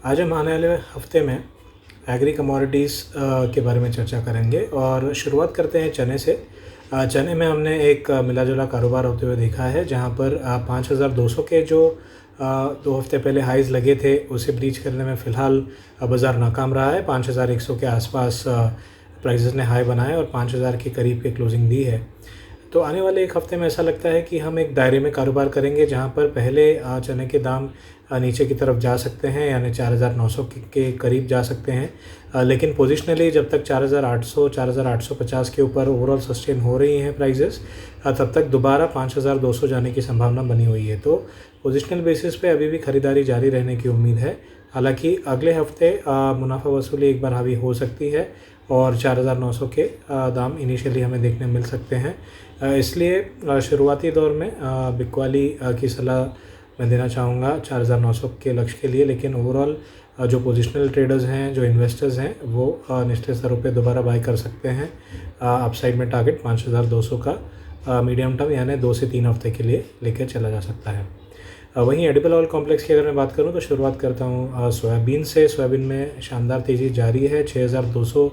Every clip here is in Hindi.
आज हम आने वाले हफ्ते में एग्री कमोडिटीज़ के बारे में चर्चा करेंगे और शुरुआत करते हैं चने से। चने में हमने एक मिला जुला कारोबार होते हुए देखा है, जहां पर 5200 के जो 2 हफ्ते पहले हाइज़ लगे थे उसे ब्रीच करने में फ़िलहाल बाज़ार नाकाम रहा है। 5100 के आसपास प्राइसेस ने हाई बनाए और 5000 के करीब की क्लोजिंग दी है। तो आने वाले एक हफ्ते में ऐसा लगता है कि हम एक दायरे में कारोबार करेंगे, जहां पर पहले चने के दाम नीचे की तरफ जा सकते हैं, यानी 4900 के करीब जा सकते हैं। लेकिन पोजिशनली जब तक 4800 4850 के ऊपर ओवरऑल सस्टेन हो रही हैं प्राइजेस, तब तक दोबारा 5200 जाने की संभावना बनी हुई है। तो पोजिशनल बेसिस पे अभी भी ख़रीदारी जारी रहने की उम्मीद है। हालांकि अगले हफ्ते मुनाफा वसूली एक बार हावी हो सकती है और 4900 के दाम इनिशियली हमें देखने मिल सकते हैं। इसलिए शुरुआती दौर में बिकवाली की सलाह मैं देना चाहूँगा 4900 के लक्ष्य के लिए। लेकिन ओवरऑल जो पोजिशनल ट्रेडर्स हैं, जो इन्वेस्टर्स हैं, वो निचले स्तरों पे दोबारा बाई कर सकते हैं। अपसाइड में टारगेट 5200 का मीडियम टर्म यानी 2 से 3 हफ्ते के लिए लेकर चला जा सकता है। वहीं एडिबल ऑयल कॉम्प्लेक्स की अगर मैं बात करूं तो शुरुआत करता हूं सोयाबीन से। सोयाबीन में शानदार तेज़ी जारी है। 6200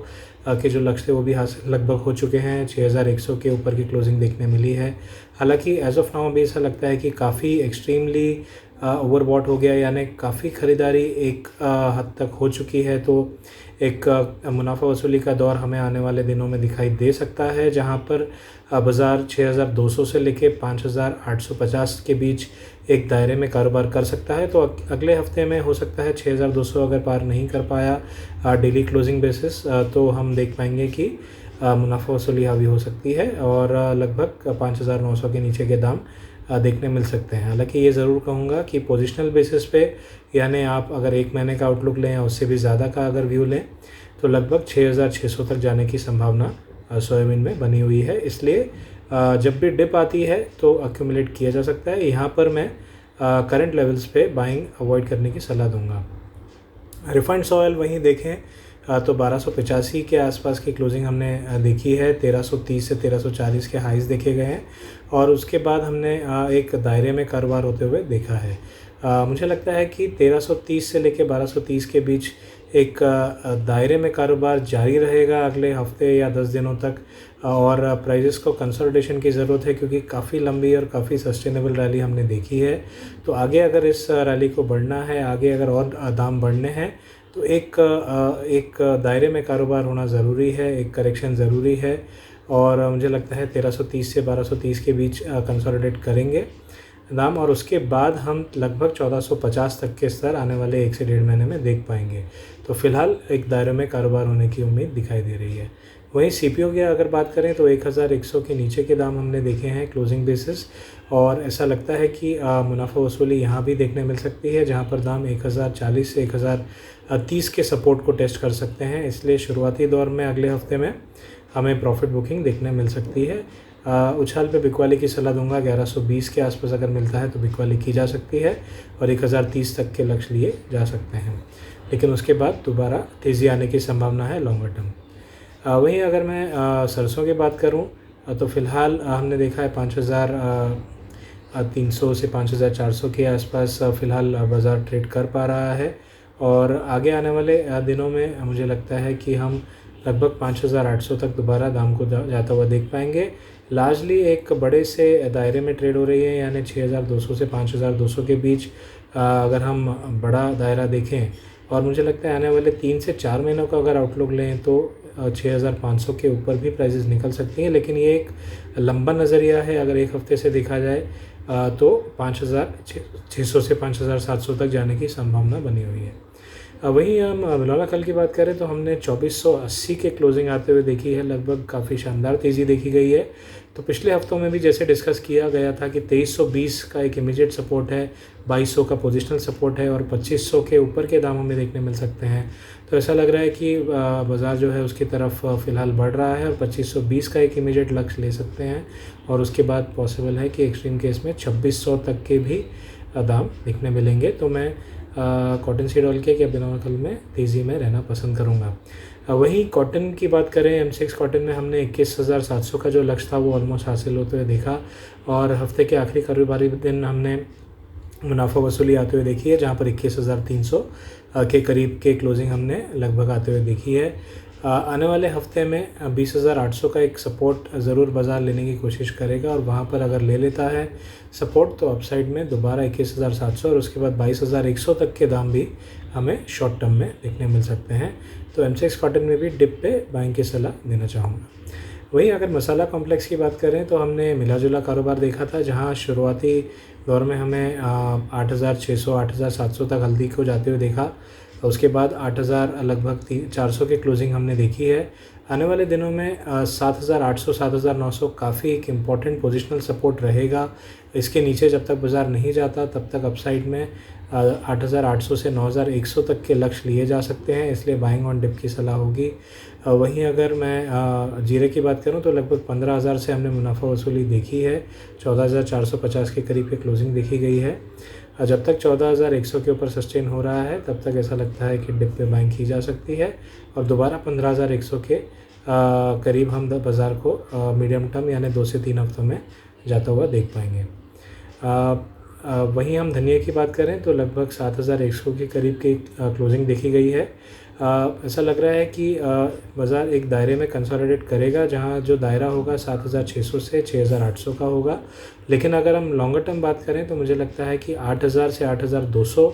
के जो लक्ष्य थे वो भी हासिल लगभग हो चुके हैं। 6100 के ऊपर की क्लोजिंग देखने मिली है। हालांकि एज ऑफ नाउ अभी ऐसा लगता है कि काफ़ी एक्सट्रीमली ओवरबॉट हो गया, यानी काफ़ी ख़रीदारी एक हद तक हो चुकी है। तो एक मुनाफा वसूली का दौर हमें आने वाले दिनों में दिखाई दे सकता है, जहां पर बाज़ार 6200 से लेके 5850 के बीच एक दायरे में कारोबार कर सकता है। तो अगले हफ्ते में हो सकता है 6200 अगर पार नहीं कर पाया डेली क्लोजिंग बेसिस, तो हम देख पाएंगे कि मुनाफा वसूली हावी हो सकती है और लगभग 5900 के नीचे के दाम देखने मिल सकते हैं। हालांकि ये ज़रूर कहूँगा कि पोजिशनल बेसिस पे, यानी आप अगर एक महीने का आउटलुक लें या उससे भी ज़्यादा का अगर व्यू लें, तो लगभग 6600 तक जाने की संभावना सोयाबीन में बनी हुई है। इसलिए जब भी डिप आती है तो अक्यूमुलेट किया जा सकता है। यहाँ पर मैं करंट लेवल्स पे बाइंग अवॉइड करने की सलाह दूंगा। रिफाइंड ऑयल वहीं देखें तो 1285 के आसपास की क्लोजिंग हमने देखी है। 1330 से 1340 के हाइज़ देखे गए हैं और उसके बाद हमने एक दायरे में कारोबार होते हुए देखा है। मुझे लगता है कि 1330 से लेकर 1230 के बीच एक दायरे में कारोबार जारी रहेगा अगले हफ्ते या 10 दिनों तक। और प्राइजेस को कंसोलिडेशन की ज़रूरत है, क्योंकि काफ़ी लंबी और काफ़ी सस्टेनेबल रैली हमने देखी है। तो आगे अगर इस रैली को बढ़ना है, आगे अगर और दाम बढ़ने हैं, तो एक दायरे में कारोबार होना ज़रूरी है, एक करेक्शन ज़रूरी है। और मुझे लगता है 1330 से 1230 के बीच कंसोलिडेट करेंगे दाम, और उसके बाद हम लगभग 1450 तक के स्तर आने वाले 1 से 1.5 महीने में देख पाएंगे। तो फिलहाल एक दायरे में कारोबार होने की उम्मीद दिखाई दे रही है। वहीं सीपीओ की अगर बात करें तो 1100 के नीचे के दाम हमने देखे हैं क्लोजिंग बेसिस, और ऐसा लगता है कि मुनाफा वसूली यहाँ भी देखने मिल सकती है, जहाँ पर दाम 1040 से 1030 के सपोर्ट को टेस्ट कर सकते हैं। इसलिए शुरुआती दौर में अगले हफ्ते में हमें प्रॉफिट बुकिंग देखने मिल सकती है। उछाल पे बिकवाली की सलाह दूंगा। 1120 के आसपास अगर मिलता है तो बिकवाली की जा सकती है और 1030 तक के लक्ष्य लिए जा सकते हैं, लेकिन उसके बाद दोबारा तेज़ी आने की संभावना है लॉन्गर टर्म। वहीं अगर मैं सरसों की बात करूं तो फ़िलहाल हमने देखा है 5300 से 5400 के आसपास फ़िलहाल बाज़ार ट्रेड कर पा रहा है। और आगे आने वाले दिनों में मुझे लगता है कि हम लगभग 5800 तक दोबारा दाम को जाता हुआ देख पाएंगे। लार्जली एक बड़े से दायरे में ट्रेड हो रही है, यानी 6200 से 5200 के बीच अगर हम बड़ा दायरा देखें, और मुझे लगता है आने वाले 3 से 4 महीनों का अगर आउटलुक लें तो 6500 के ऊपर भी प्राइसेस निकल सकती हैं। लेकिन ये एक लंबा नज़रिया है। अगर एक हफ्ते से देखा जाए तो 5600 से 5700 तक जाने की संभावना बनी हुई है। वहीं हम मिलाना कल की बात करें तो हमने 2480 के क्लोजिंग आते हुए देखी है। लगभग काफ़ी शानदार तेज़ी देखी गई है। तो पिछले हफ्तों में भी जैसे डिस्कस किया गया था कि 2320 का एक इमीडिएट सपोर्ट है, 2200 का पोजिशनल सपोर्ट है और 2500 के ऊपर के दाम हमें देखने मिल सकते हैं। तो ऐसा लग रहा है कि बाज़ार जो है उसकी तरफ फ़िलहाल बढ़ रहा है और 2520 का एक इमीडिएट लक्ष्य ले सकते हैं। और उसके बाद पॉसिबल है कि एक्सट्रीम केस में 2600 तक के भी दाम देखने मिलेंगे। तो मैं कॉटन सीड ऑयल के या बिना कल में तेज़ी में रहना पसंद करूँगा। वहीं कॉटन की बात करें, M6 कॉटन में हमने 21,700 का जो लक्ष्य था वो ऑलमोस्ट हासिल होते हुए देखा। और हफ्ते के आखिरी कारोबारी दिन हमने मुनाफा वसूली आते हुए देखी है, जहाँ पर 21,300 के करीब के क्लोजिंग हमने लगभग आते हुए देखी है। आने वाले हफ्ते में 20,800 का एक सपोर्ट ज़रूर बाज़ार लेने की कोशिश करेगा, और वहाँ पर अगर ले लेता है सपोर्ट तो अपसाइड में दोबारा 21,700 और उसके बाद 22,100 तक के दाम भी हमें शॉर्ट टर्म में देखने मिल सकते हैं। तो एमसेक्स कॉटन में भी डिप पे बाइंग की सलाह देना चाहूँगा। वहीं अगर मसाला कॉम्प्लेक्स की बात करें तो हमने मिला जुला कारोबार देखा था, जहां शुरुआती दौर में हमें 8,600 8,700 तक हल्दी को जाते हुए देखा। उसके बाद 8,000 लगभग 400 की क्लोजिंग हमने देखी है। आने वाले दिनों में 7,800 7,900 काफ़ी एक इम्पॉर्टेंट पोजिशनल सपोर्ट रहेगा। इसके नीचे जब तक बाज़ार नहीं जाता तब तक अपसाइड में 8,800 से 9,100 तक के लक्ष्य लिए जा सकते हैं, इसलिए बाइंग ऑन डिप की सलाह होगी। वहीं अगर मैं जीरे की बात करूं तो लगभग 15,000 से हमने मुनाफा वसूली देखी है, 14,450 के करीब की क्लोजिंग देखी गई है। जब तक 14,100 के ऊपर सस्टेन हो रहा है तब तक ऐसा लगता है कि डिप पे बाइंग की जा सकती है, और दोबारा 15,100 के करीब हम बाज़ार को मीडियम टर्म यानी 2 से 3 हफ्तों में जाता हुआ देख पाएंगे। वहीं हम धनिया की बात करें तो लगभग 7,100 के करीब की क्लोजिंग देखी गई है। ऐसा लग रहा है कि बाज़ार एक दायरे में कंसोलिडेट करेगा, जहां जो दायरा होगा 7,600 से 6,800 का होगा। लेकिन अगर हम लॉन्गर टर्म बात करें तो मुझे लगता है कि 8,000 से 8,200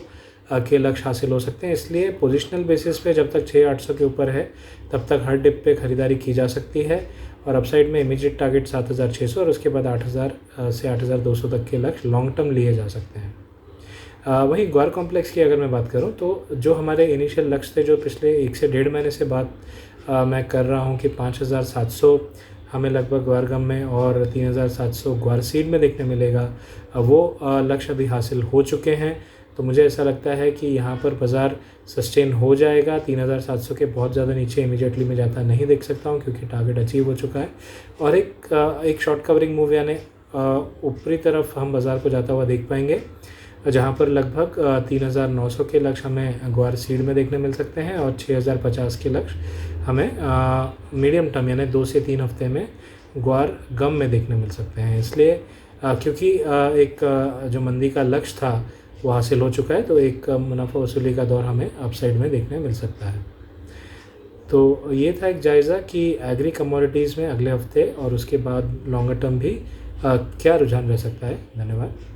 के लक्ष्य हासिल हो सकते हैं। इसलिए पोजिशनल बेसिस पे जब तक 6,800 के ऊपर है तब तक हर डिप पे ख़रीदारी की जा सकती है, और अपसाइड में इमीडिएट टारगेट 7,600 और उसके बाद 8,000 से 8,200 तक के लक्ष्य लॉन्ग टर्म लिए जा सकते हैं। वहीं ग्वार कॉम्प्लेक्स की अगर मैं बात करूं तो जो हमारे इनिशियल लक्ष्य थे, जो पिछले 1 से 1.5 महीने से बात मैं कर रहा हूं कि 5,700 हमें लगभग ग्वार गम में और 3,700 ग्वार सीड में देखने मिलेगा, वो लक्ष्य अभी हासिल हो चुके हैं। तो मुझे ऐसा लगता है कि यहाँ पर बाज़ार सस्टेन हो जाएगा। 3,700 के बहुत ज़्यादा नीचे इमीडिएटली मैं जाता नहीं देख सकता हूँ, क्योंकि टारगेट अचीव हो चुका है, और एक शॉर्ट कवरिंग मूव यानी ऊपरी तरफ हम बाज़ार को जाता हुआ देख पाएंगे, जहाँ पर लगभग 3,900 के लक्ष्य हमें ग्वार सीड में देखने मिल सकते हैं, और 6,050 के लक्ष्य हमें मीडियम टर्म यानी 2 से 3 हफ्ते में ग्वार गम में देखने मिल सकते हैं। इसलिए क्योंकि एक जो मंदी का लक्ष्य था वो हासिल हो चुका है, तो एक मुनाफा वसूली का दौर हमें अपसाइड में देखने मिल सकता है। तो ये था एक जायज़ा कि एग्री कमोडिटीज़ में अगले हफ्ते और उसके बाद लॉन्गर टर्म भी क्या रुझान रह सकता है। धन्यवाद।